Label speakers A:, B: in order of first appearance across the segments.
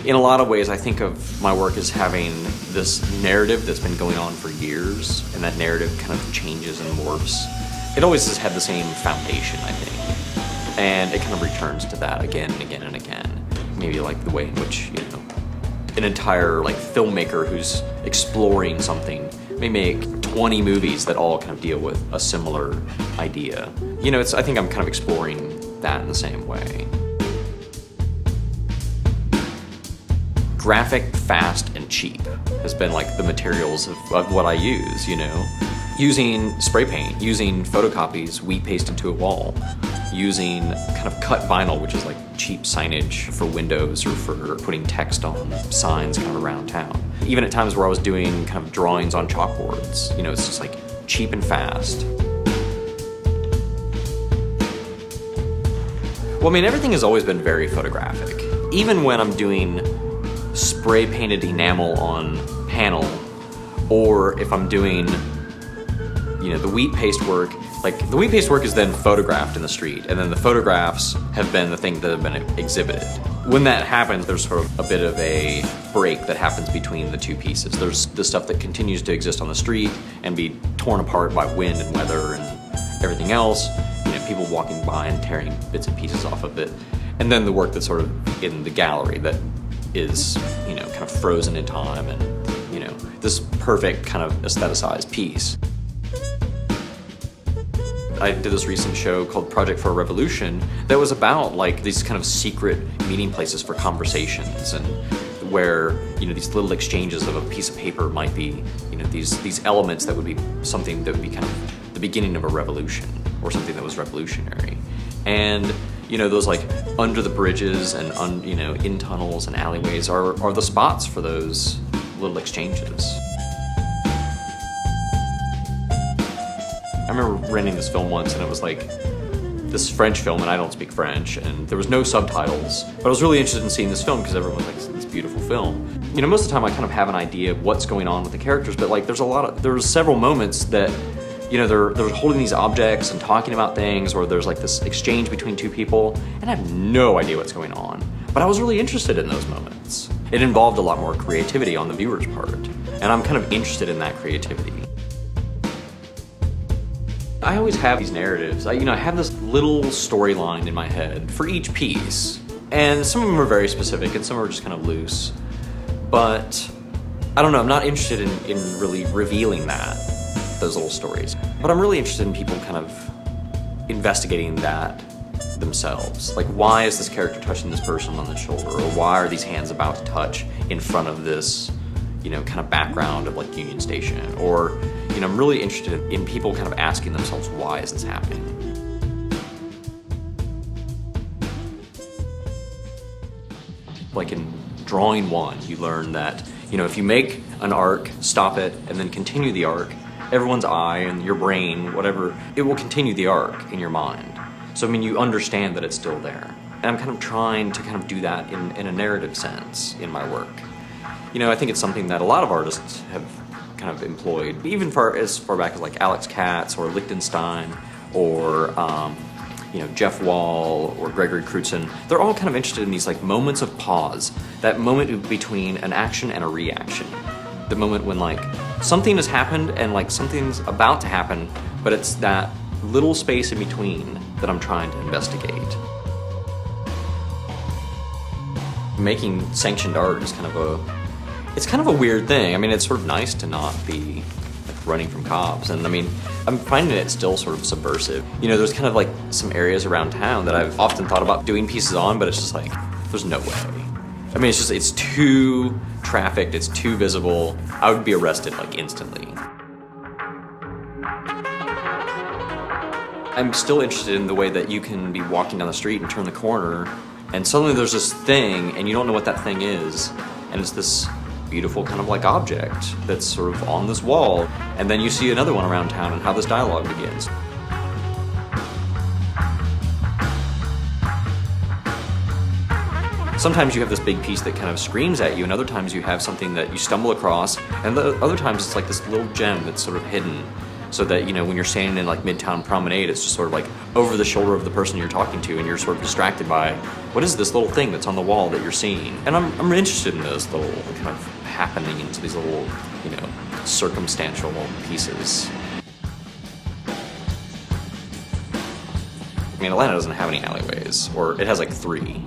A: In a lot of ways, I think of my work as having this narrative that's been going on for years, and that narrative kind of changes and morphs. It always has had the same foundation, I think, and it kind of returns to that again and again and again. Maybe like the way in which, you know, an entire like filmmaker who's exploring something may make 20 movies that all kind of deal with a similar idea. You know, I think I'm kind of exploring that in the same way. Graphic, fast, and cheap has been like the materials of what I use, you know? Using spray paint, using photocopies we paste into a wall, using kind of cut vinyl, which is like cheap signage for windows or for putting text on signs kind of around town. Even at times where I was doing kind of drawings on chalkboards, you know, it's just like cheap and fast. Well, I mean, everything has always been very photographic. Even when I'm doing spray painted enamel on panel, or if I'm doing, you know, the wheat paste work, like the wheat paste work is then photographed in the street, and then the photographs have been the thing that have been exhibited. When that happens, there's sort of a bit of a break that happens between the two pieces. There's the stuff that continues to exist on the street and be torn apart by wind and weather and everything else, you know, people walking by and tearing bits and pieces off of it. And then the work that's sort of in the gallery that is, you know, kind of frozen in time and, you know, this perfect kind of aestheticized piece. I did this recent show called Project for a Revolution that was about like these kind of secret meeting places for conversations, and where, you know, these little exchanges of a piece of paper might be, you know, these elements that would be something that would be kind of the beginning of a revolution or something that was revolutionary. And, you know, those like under the bridges and you know, in tunnels and alleyways are the spots for those little exchanges. I remember renting this film once, and it was like this French film, and I don't speak French, and there was no subtitles, but I was really interested in seeing this film because everyone was like, this beautiful film. You know, most of the time I kind of have an idea of what's going on with the characters, but like there's several moments that, you know, they're holding these objects and talking about things, or there's like this exchange between two people, and I have no idea what's going on. But I was really interested in those moments. It involved a lot more creativity on the viewer's part, and I'm kind of interested in that creativity. I always have these narratives. I have this little storyline in my head for each piece, and some of them are very specific and some are just kind of loose. But I don't know, I'm not interested in really revealing those little stories. But I'm really interested in people kind of investigating that themselves. Like, why is this character touching this person on the shoulder? Or why are these hands about to touch in front of this, you know, kind of background of like Union Station? Or, you know, I'm really interested in people kind of asking themselves, why is this happening? Like in drawing one, you learn that, you know, if you make an arc, stop it, and then continue the arc, everyone's eye and your brain, whatever, it will continue the arc in your mind. So, I mean, you understand that it's still there. And I'm kind of trying to kind of do that in a narrative sense in my work. You know, I think it's something that a lot of artists have kind of employed, even as far back as like Alex Katz or Lichtenstein or you know, Jeff Wall or Gregory Crutzen. They're all kind of interested in these like moments of pause, that moment between an action and a reaction. The moment when like something has happened and like something's about to happen, but it's that little space in between that I'm trying to investigate. Making sanctioned art is kind of a weird thing. I mean, it's sort of nice to not be like running from cops, and I mean, I'm finding it still sort of subversive. You know, there's kind of like some areas around town that I've often thought about doing pieces on, but it's just like, there's no way. I mean, it's too trafficked, it's too visible. I would be arrested like instantly. I'm still interested in the way that you can be walking down the street and turn the corner, and suddenly there's this thing, and you don't know what that thing is, and it's this beautiful kind of like object that's sort of on this wall, and then you see another one around town and how this dialogue begins. Sometimes you have this big piece that kind of screams at you, and other times you have something that you stumble across, and other times it's like this little gem that's sort of hidden so that, you know, when you're standing in like Midtown Promenade, it's just sort of like over the shoulder of the person you're talking to, and you're sort of distracted by what is this little thing that's on the wall that you're seeing. And I'm interested in those little kind of happenings, these little, you know, circumstantial pieces. I mean, Atlanta doesn't have any alleyways, or it has like 3.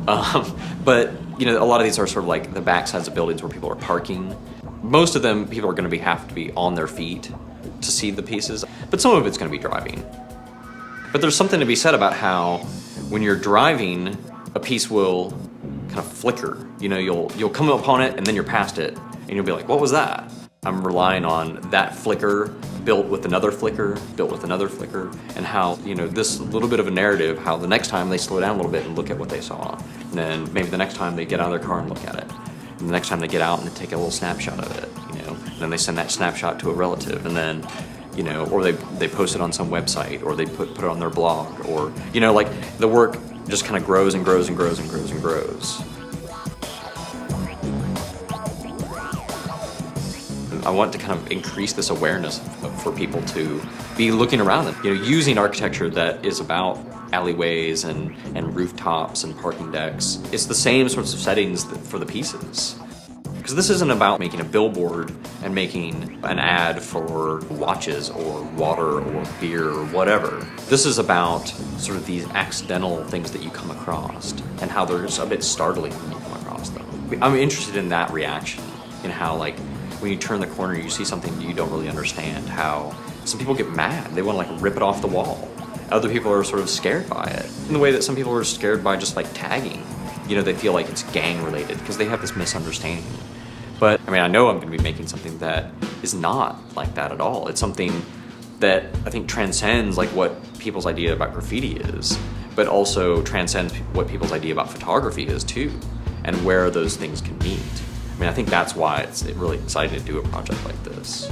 A: But, you know, a lot of these are sort of like the backsides of buildings where people are parking. Most of them, people are going to have to be on their feet to see the pieces, but some of it's going to be driving. But there's something to be said about how when you're driving, a piece will kind of flicker. You know, you'll come upon it and then you're past it, and you'll be like, what was that? I'm relying on that flicker built with another flicker, built with another flicker, and how, you know, this little bit of a narrative, how the next time they slow down a little bit and look at what they saw, and then maybe the next time they get out of their car and look at it, and the next time they get out and they take a little snapshot of it, you know, and then they send that snapshot to a relative, and then, you know, or they post it on some website, or they put it on their blog, or, you know, like the work just kind of grows and grows and grows and grows and grows. I want to kind of increase this awareness for people to be looking around them, you know, using architecture that is about alleyways and rooftops and parking decks. It's the same sorts of settings for the pieces. Because this isn't about making a billboard and making an ad for watches or water or beer or whatever. This is about sort of these accidental things that you come across and how they're just a bit startling when you come across them. I'm interested in that reaction, in how, like, when you turn the corner, you see something you don't really understand, how some people get mad. They want to like rip it off the wall. Other people are sort of scared by it. In the way that some people are scared by just like tagging. You know, they feel like it's gang related because they have this misunderstanding. But I mean, I know I'm going to be making something that is not like that at all. It's something that I think transcends like what people's idea about graffiti is, but also transcends what people's idea about photography is too, and where those things can meet. I mean, I think that's why it's really exciting to do a project like this.